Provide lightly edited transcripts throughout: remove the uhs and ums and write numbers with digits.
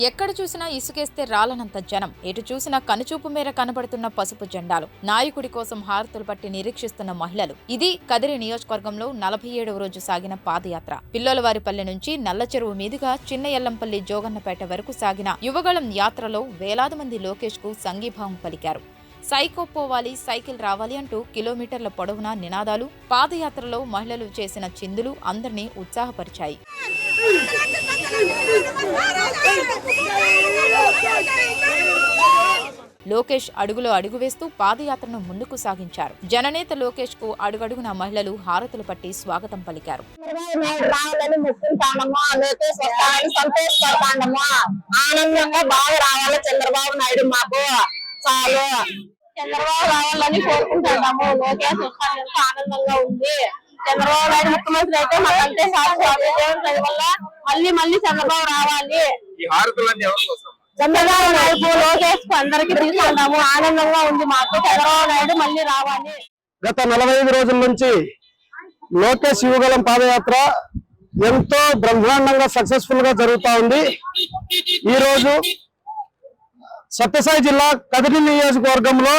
ఎక్కడ చూసినా ఇసుకేస్తే రాలనంత జనం, ఎటు చూసినా కనుచూపు మేర కనబడుతున్న పసుపు జెండాలు, నాయకుడి కోసం హారతులు పట్టి నిరీక్షిస్తున్న మహిళలు. ఇది కదిరి నియోజకవర్గంలో 47వ రోజు సాగిన పాదయాత్ర. పిల్లలవారిపల్లె నుంచి నల్లచెరువు మీదుగా చిన్న ఎల్లంపల్లి జోగన్నపేట వరకు సాగిన యువగళం యాత్రలో వేలాది మంది లోకేష్ కు సంఘీభావం పలికారు. సైకో పోవాలి, సైకిల్ రావాలి అంటూ కిలోమీటర్ల పొడవునా నినాదాలు, పాదయాత్రలో మహిళలు చేసిన చిందులు అందరినీ ఉత్సాహపరిచాయి. లోకేష్ అడుగులో అడుగు వేస్తూ పాదయాత్రను ముందుకు సాగించారు. జననేత లోకేష్ కు అడుగడుగున మహిళలు హారతులు పట్టి స్వాగతం పలికారు. ఆనందంగా బాగా రావాలి చంద్రబాబు నాయుడు, మాకు చాలు చంద్రబాబు రావాలని కోరుకుంటున్నాము. లోకేష్ వస్తానంటే ఆనందంగా ఉంది. చంద్రబాబు నాయుడు ముఖ్యమంత్రి అయితే మాకంటే వల్ల మళ్ళీ చంద్రబాబు రావాలి. చంద్రబాబు నాయుడు లోకేష్ అందరికీ తీసుకుంటాము. ఆనందంగా ఉంది మాకు. చంద్రబాబు నాయుడు మళ్ళీ రావాలి. గత 45 రోజుల నుంచి లోకేష్ యువగలం పాదయాత్ర ఎంతో బ్రహ్మాండంగా సక్సెస్ఫుల్ గా జరుగుతా ఉంది. ఈ రోజు సత్యసాయి జిల్లా కదిరి నియోజకవర్గంలో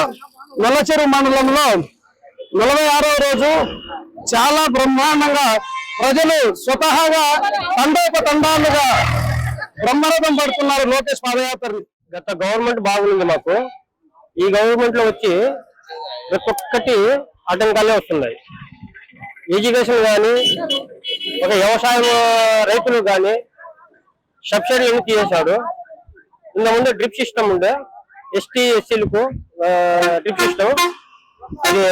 నల్లచెరువు మండలంలో 46వ రోజు చాలా బ్రహ్మాండంగా ప్రజలు స్వతహాగా తండోపతండాలుగా బ్రహ్మరథం పడుతున్నారు లోకేష్ పాదయాత్రని. గత గవర్నమెంట్ బాగుంది మాకు. ఈ గవర్నమెంట్ లో వచ్చి ప్రతి ఒక్కటి ఆటంకాలే వస్తున్నాయి. ఎడ్యుకేషన్ కానీ, ఒక వ్యవసాయం రైతులకు కానీ సబ్సిడీ ఎందుకు తీసేశాడు. ఇంత ముందు డ్రిప్ సిస్టమ్ ఉండే ఎస్టీ ఎస్సీలకు డ్రిప్ సిస్టమ్, అది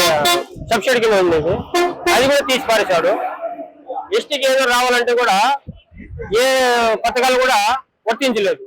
సబ్సిడీ కింద ఉండేది, అది కూడా తీసి పారేశాడు. ఎస్టీకి ఏదో రావాలంటే కూడా ఏ పథకాలు కూడా వర్తించలేదు.